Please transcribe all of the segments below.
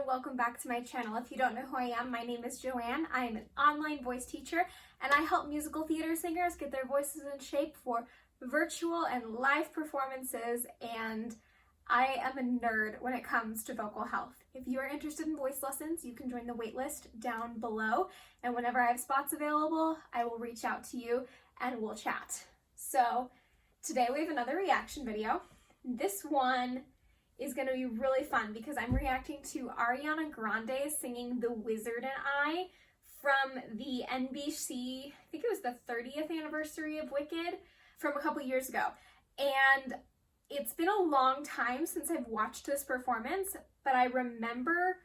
welcome back to my channel. If you don't know who I am, my name is JoAnne. I am an online voice teacher and I help musical theater singers get their voices in shape for virtual and live performances, and I am a nerd when it comes to vocal health. If you are interested in voice lessons, you can join the waitlist down below, and whenever I have spots available, I will reach out to you and we'll chat. So today we have another reaction video. This one is going to be really fun because I'm reacting to Ariana Grande singing The Wizard and I from the NBC, I think it was the 30th anniversary of Wicked from a couple years ago. And it's been a long time since I've watched this performance, but I remember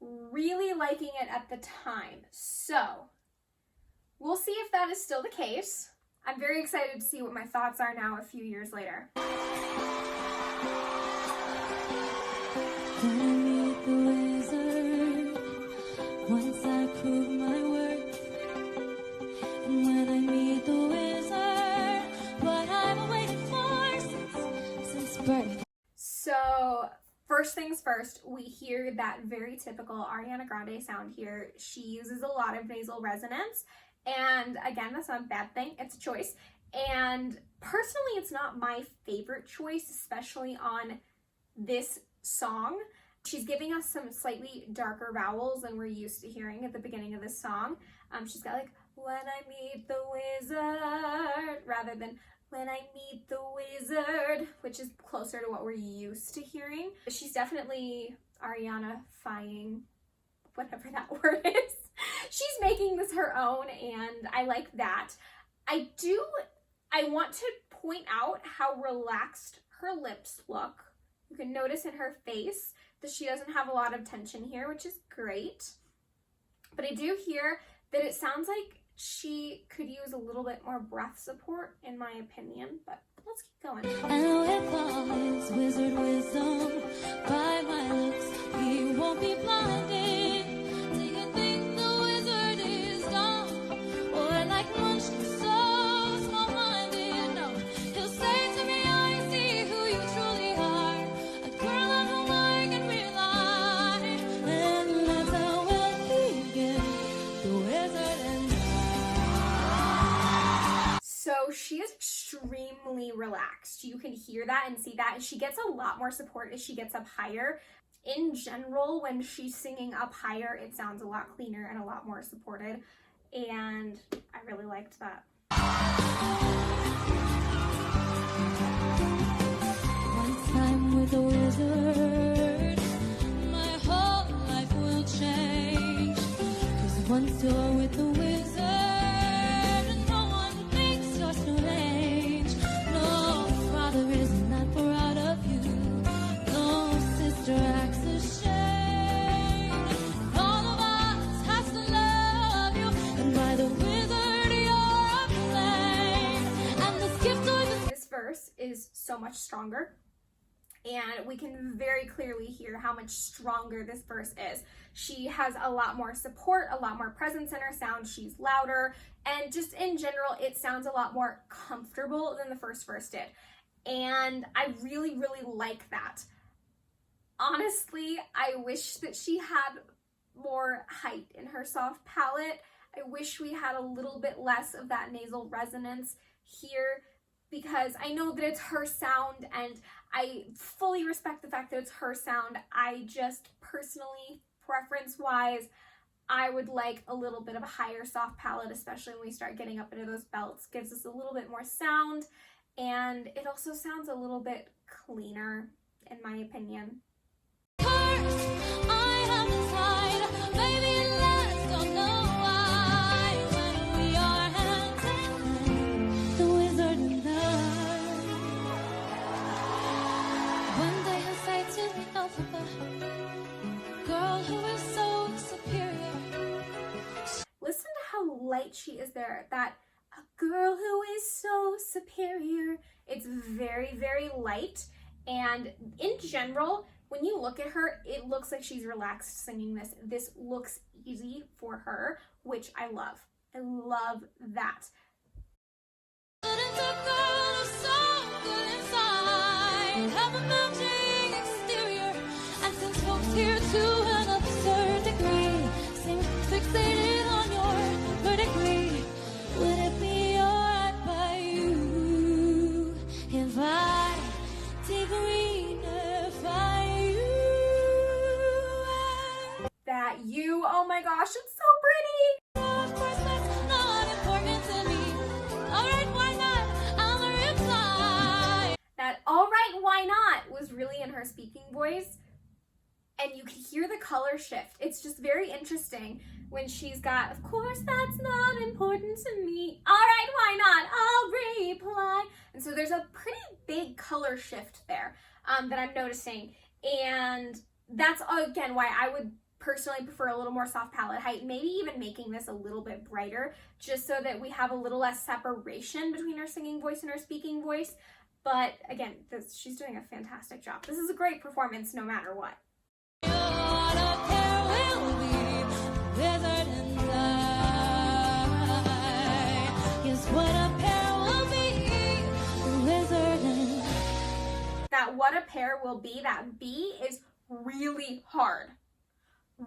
really liking it at the time. So we'll see if that is still the case. I'm very excited to see what my thoughts are now a few years later. When I meet the wizard, once I prove my worth. And when I meet the wizard, what I've waited for since birth. So first things first, we hear that very typical Ariana Grande sound here. She uses a lot of nasal resonance, and again, that's not a bad thing, it's a choice. And personally, it's not my favorite choice, especially on this song. She's giving us some slightly darker vowels than we're used to hearing at the beginning of this song. She's got like, when I meet the wizard, rather than when I meet the wizard, which is closer to what we're used to hearing. She's definitely Ariana-fying, whatever that word is. She's making this her own, and I like that. I want to point out how relaxed her lips look. You can notice in her face that she doesn't have a lot of tension here, which is great. But I do hear that it sounds like she could use a little bit more breath support, in my opinion, but let's keep going. And with all his wizard wisdom, by my looks, he won't be blinded. Do you think the wizard is dumb, or like munchkin so small-minded? No, he'll say to me, I see who you truly are, a girl on whom I can rely. And that's how we'll begin, the wizard and So she is extremely relaxed. You can hear that and see that, and she gets a lot more support as she gets up higher. In general, when she's singing up higher, it sounds a lot cleaner and a lot more supported, and I really liked that. once I'm with the wizard, my whole life will change. 'Cause once you're with the wizard, no one thinks you're strange. No father is not proud of you. No sister acts ashamed. All of us has to love you. And by the wizard, you're a flame. And this gift of This verse is so much stronger, and we can very clearly hear how much stronger this verse is. She has a lot more support, a lot more presence in her sound. She's louder, and just in general, it sounds a lot more comfortable than the first verse did. And I really, really like that. Honestly, I wish that she had more height in her soft palate. I wish we had a little bit less of that nasal resonance here, because I know that it's her sound and I fully respect the fact that it's her sound. I just personally, preference-wise, I would like a little bit of a higher soft palate, especially when we start getting up into those belts. Gives us a little bit more sound, and it also sounds a little bit cleaner, in my opinion. I have inside, baby, let's don't know why. When we are hand in hand, the wizard and I. One day he'll say to me, Elphaba, girl who is so superior. Listen to how light she is there. That a girl who is so superior. It's very, very light, and in general, when you look at her, it looks like she's relaxed singing this. This looks easy for her, which I love. I love that. Have a melting exterior, and since folks here to another You. Oh my gosh, it's so pretty. Of course, that's not important to me. Alright, why not? I'll reply. That all right, why not was really in her speaking voice. And you can hear the color shift. It's just very interesting when she's got, of course, that's not important to me. All right, why not? I'll reply. And so there's a pretty big color shift there that I'm noticing. And that's, again, why I would personally prefer a little more soft palette height, maybe even making this a little bit brighter, just so that we have a little less separation between her singing voice and her speaking voice. But again, she's doing a fantastic job. This is a great performance no matter what. What a pair will be, wizard and I. Yes, what a pair will be, wizard and That what a pair will be, that B is really hard.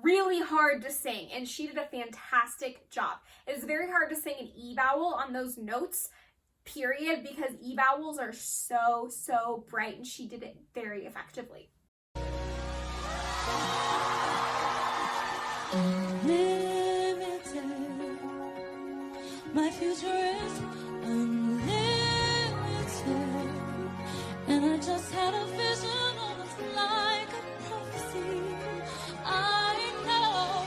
Really hard to sing, and she did a fantastic job. It is very hard to sing an E vowel on those notes, period, because E vowels are so bright, and she did it very effectively. unlimited. My future is unlimited, and I just had a vision almost like a prophecy. I know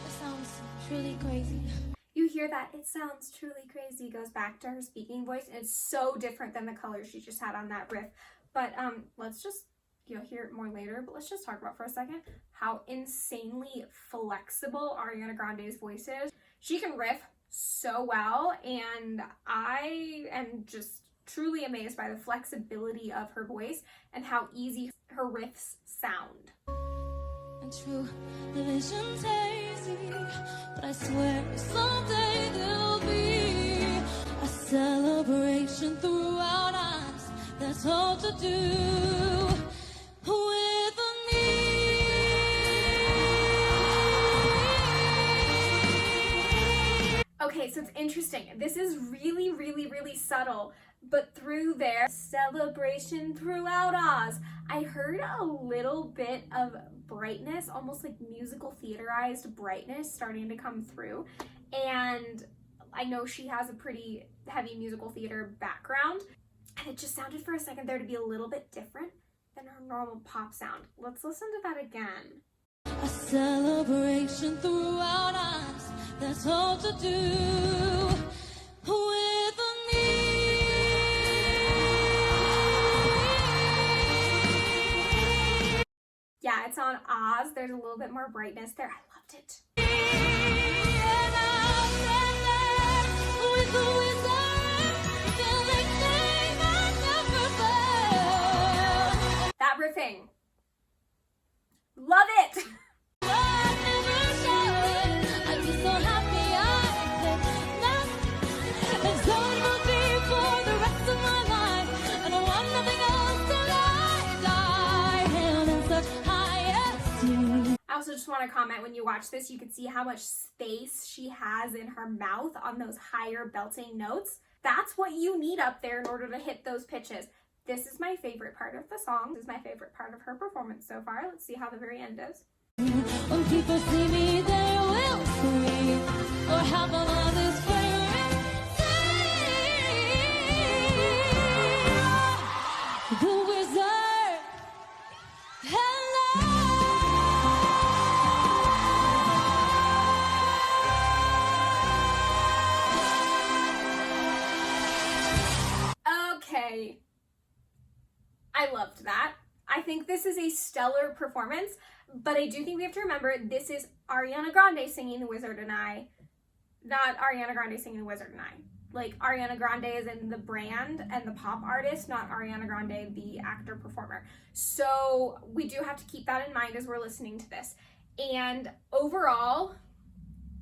it sounds truly crazy. You hear that? It sounds truly crazy. Goes back to her speaking voice, and it's so different than the color she just had on that riff. But let's just, you'll hear it more later, but let's just talk about for a second how insanely flexible Ariana Grande's voice is. She can riff so well, and I am just truly amazed by the flexibility of her voice and how easy her riffs sound. And true, the vision's hazy, but I swear someday there'll be a celebration throughout us. That's all to do with me. Okay, so it's interesting. This is really subtle, but through their celebration throughout Oz, I heard a little bit of brightness, almost like musical theaterized brightness starting to come through. And I know she has a pretty heavy musical theater background, and it just sounded for a second there to be a little bit different than her normal pop sound. Let's listen to that again. A celebration throughout us. That's all to do with me. Yeah, it's on Oz. There's a little bit more brightness there. I loved it. And I'll stand there with the wizard, feeling things I never felt. That riffing. Love it. I never showed. I'd be so happy I could not. And so it will be for the rest of my life. And I want nothing else till I die. Held in such high esteem. I also just want to comment, when you watch this, you can see how much space she has in her mouth on those higher belting notes. That's what you need up there in order to hit those pitches. This is my favorite part of the song. This is my favorite part of her performance so far. Let's see how the very end is. When people see me, they will scream or have a mother's favorite sing. The wizard, hello. Okay. I loved that. I think this is a stellar performance, but I do think we have to remember this is Ariana Grande singing The Wizard and I, not Ariana Grande singing The Wizard and I. Like, Ariana Grande is in the brand and the pop artist, not Ariana Grande, the actor performer. So we do have to keep that in mind as we're listening to this. And overall,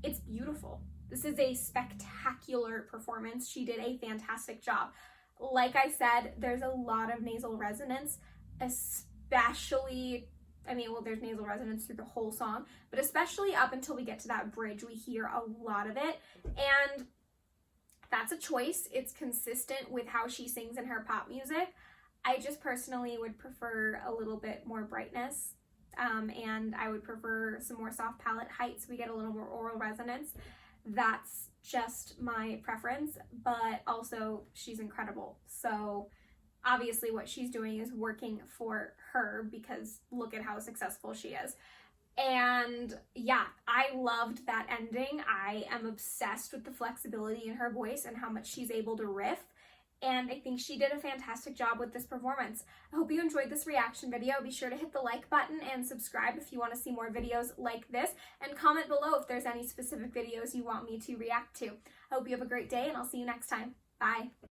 it's beautiful. This is a spectacular performance. She did a fantastic job. Like I said, there's a lot of nasal resonance, especially, I mean, well, there's nasal resonance through the whole song, but especially up until we get to that bridge, we hear a lot of it. And that's a choice. It's consistent with how she sings in her pop music. I just personally would prefer a little bit more brightness and I would prefer some more soft palate height so we get a little more oral resonance. That's just my preference, but also she's incredible. So obviously what she's doing is working for her, because look at how successful she is. And yeah, I loved that ending. I am obsessed with the flexibility in her voice and how much she's able to riff. And I think she did a fantastic job with this performance. I hope you enjoyed this reaction video. Be sure to hit the like button and subscribe if you want to see more videos like this. And comment below if there's any specific videos you want me to react to. I hope you have a great day, and I'll see you next time. Bye.